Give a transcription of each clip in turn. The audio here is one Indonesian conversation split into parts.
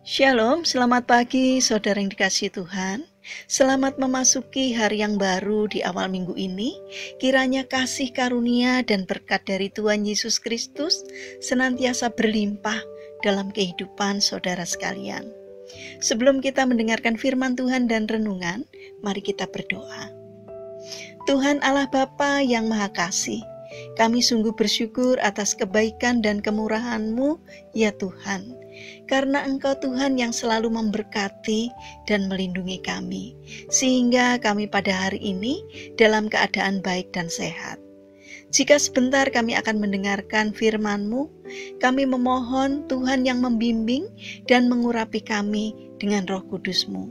Shalom, selamat pagi saudara yang dikasihi Tuhan. Selamat memasuki hari yang baru di awal minggu ini. Kiranya kasih karunia dan berkat dari Tuhan Yesus Kristus senantiasa berlimpah dalam kehidupan saudara sekalian. Sebelum kita mendengarkan firman Tuhan dan renungan, mari kita berdoa. Tuhan Allah Bapa yang Maha Kasih, kami sungguh bersyukur atas kebaikan dan kemurahan-Mu, ya Tuhan. Karena Engkau Tuhan yang selalu memberkati dan melindungi kami, sehingga kami pada hari ini dalam keadaan baik dan sehat. Jika sebentar kami akan mendengarkan firman-Mu, kami memohon Tuhan yang membimbing dan mengurapi kami dengan Roh Kudus-Mu,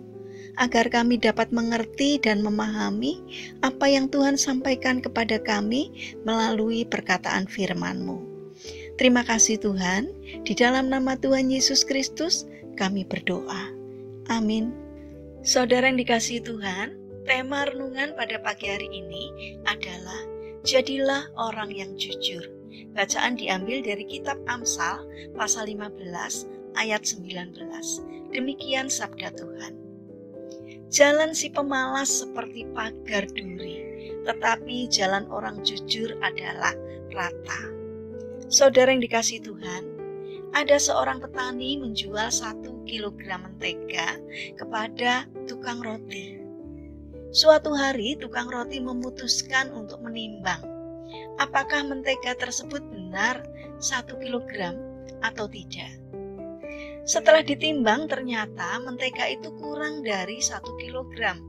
agar kami dapat mengerti dan memahami apa yang Tuhan sampaikan kepada kami melalui perkataan firman-Mu. Terima kasih Tuhan, di dalam nama Tuhan Yesus Kristus kami berdoa. Amin. Saudara yang dikasihi Tuhan, tema renungan pada pagi hari ini adalah Jadilah orang yang jujur. Bacaan diambil dari kitab Amsal pasal 15 ayat 19. Demikian sabda Tuhan. Jalan si pemalas seperti pagar duri, tetapi jalan orang jujur adalah rata. Saudara yang dikasihi Tuhan, ada seorang petani menjual 1 kilogram mentega kepada tukang roti. Suatu hari tukang roti memutuskan untuk menimbang apakah mentega tersebut benar 1 kilogram atau tidak. Setelah ditimbang ternyata mentega itu kurang dari 1 kilogram.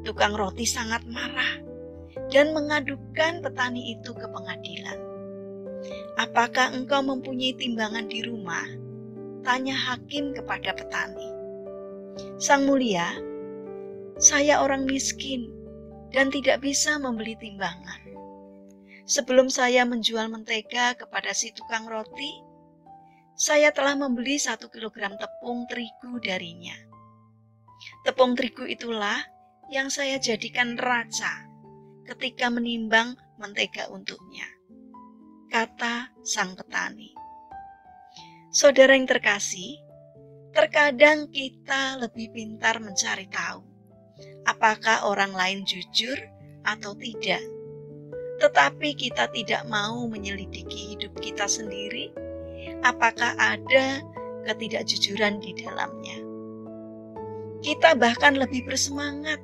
Tukang roti sangat marah dan mengadukan petani itu ke pengadilan. Apakah engkau mempunyai timbangan di rumah? Tanya hakim kepada petani. Sang mulia, saya orang miskin dan tidak bisa membeli timbangan. Sebelum saya menjual mentega kepada si tukang roti, saya telah membeli 1 kilogram tepung terigu darinya. Tepung terigu itulah yang saya jadikan raca ketika menimbang mentega untuknya, kata sang petani. Saudara yang terkasih, terkadang kita lebih pintar mencari tahu apakah orang lain jujur atau tidak. Tetapi kita tidak mau menyelidiki hidup kita sendiri, apakah ada ketidakjujuran di dalamnya. Kita bahkan lebih bersemangat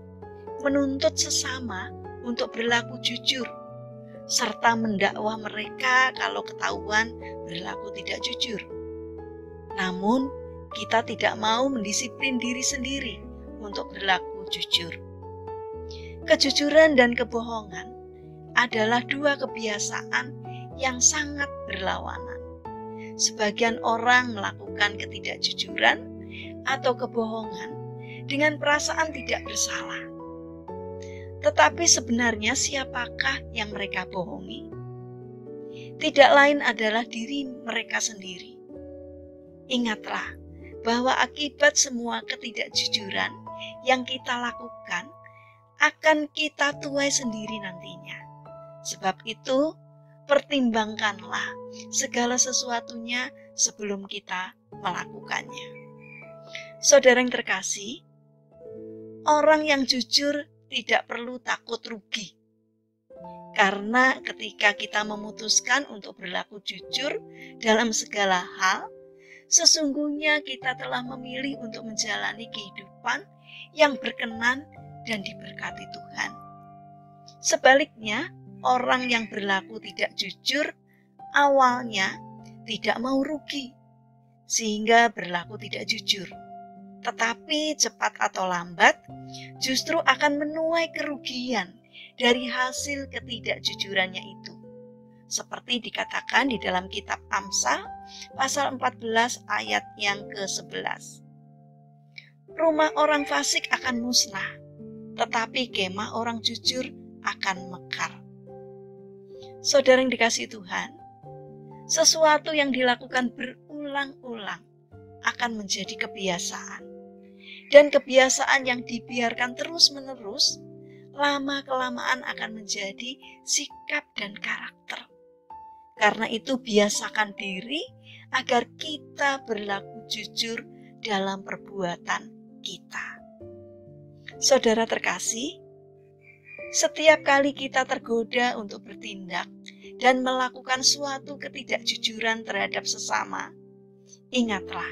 menuntut sesama untuk berlaku jujur, serta mendakwa mereka kalau ketahuan berlaku tidak jujur. Namun, kita tidak mau mendisiplin diri sendiri untuk berlaku jujur. Kejujuran dan kebohongan adalah dua kebiasaan yang sangat berlawanan. Sebagian orang melakukan ketidakjujuran atau kebohongan dengan perasaan tidak bersalah. Tetapi sebenarnya siapakah yang mereka bohongi? Tidak lain adalah diri mereka sendiri. Ingatlah bahwa akibat semua ketidakjujuran yang kita lakukan akan kita tuai sendiri nantinya. Sebab itu, pertimbangkanlah segala sesuatunya sebelum kita melakukannya. Saudara yang terkasih, orang yang jujur tidak perlu takut rugi. Karena ketika kita memutuskan untuk berlaku jujur dalam segala hal, sesungguhnya kita telah memilih untuk menjalani kehidupan yang berkenan dan diberkati Tuhan. Sebaliknya, orang yang berlaku tidak jujur awalnya tidak mau rugi, sehingga berlaku tidak jujur. Tetapi cepat atau lambat justru akan menuai kerugian dari hasil ketidakjujurannya itu. Seperti dikatakan di dalam kitab Amsal pasal 14 ayat yang ke-11. Rumah orang fasik akan musnah, tetapi kemah orang jujur akan mekar. Saudara yang dikasihi Tuhan, sesuatu yang dilakukan berulang-ulang akan menjadi kebiasaan. Dan kebiasaan yang dibiarkan terus-menerus, lama-kelamaan akan menjadi sikap dan karakter. Karena itu biasakan diri agar kita berlaku jujur dalam perbuatan kita. Saudara terkasih, setiap kali kita tergoda untuk bertindak dan melakukan suatu ketidakjujuran terhadap sesama, ingatlah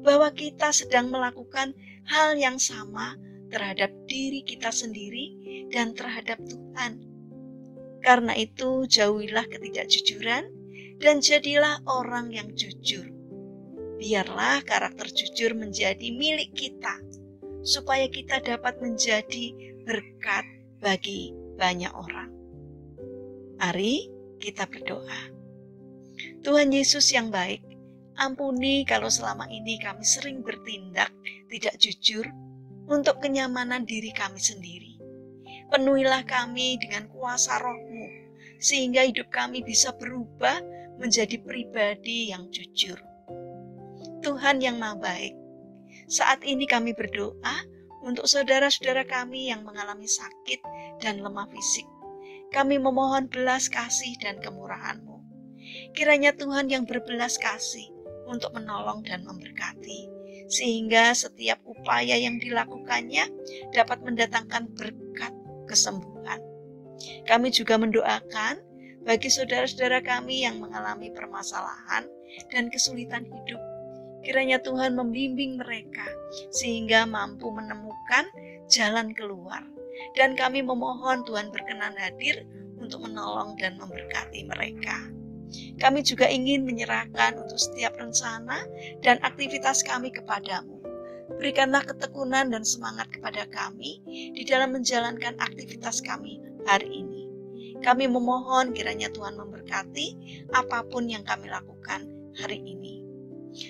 bahwa kita sedang melakukan hal yang sama terhadap diri kita sendiri dan terhadap Tuhan. Karena itu, jauhilah ketidakjujuran dan jadilah orang yang jujur. Biarlah karakter jujur menjadi milik kita, supaya kita dapat menjadi berkat bagi banyak orang. Mari kita berdoa. Tuhan Yesus yang baik, ampuni kalau selama ini kami sering bertindak tidak jujur untuk kenyamanan diri kami sendiri. Penuhilah kami dengan kuasa Roh-Mu, sehingga hidup kami bisa berubah menjadi pribadi yang jujur. Tuhan yang Maha Baik, saat ini kami berdoa untuk saudara-saudara kami yang mengalami sakit dan lemah fisik. Kami memohon belas kasih dan kemurahan-Mu. Kiranya Tuhan yang berbelas kasih untuk menolong dan memberkati, sehingga setiap upaya yang dilakukannya dapat mendatangkan berkat kesembuhan. Kami juga mendoakan bagi saudara-saudara kami yang mengalami permasalahan dan kesulitan hidup. Kiranya Tuhan membimbing mereka sehingga mampu menemukan jalan keluar. Dan kami memohon Tuhan berkenan hadir untuk menolong dan memberkati mereka. Kami juga ingin menyerahkan untuk setiap rencana dan aktivitas kami kepadamu. Berikanlah ketekunan dan semangat kepada kami di dalam menjalankan aktivitas kami hari ini. Kami memohon kiranya Tuhan memberkati apapun yang kami lakukan hari ini.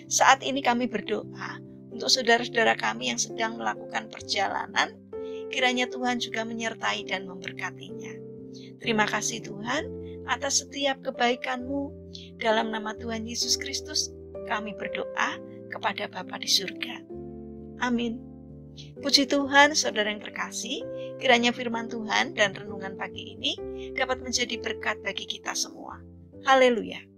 Saat ini kami berdoa untuk saudara-saudara kami yang sedang melakukan perjalanan, kiranya Tuhan juga menyertai dan memberkatinya. Terima kasih Tuhan atas setiap kebaikan-Mu. Dalam nama Tuhan Yesus Kristus, kami berdoa kepada Bapa di surga. Amin. Puji Tuhan, saudara yang terkasih, kiranya firman Tuhan dan renungan pagi ini dapat menjadi berkat bagi kita semua. Haleluya.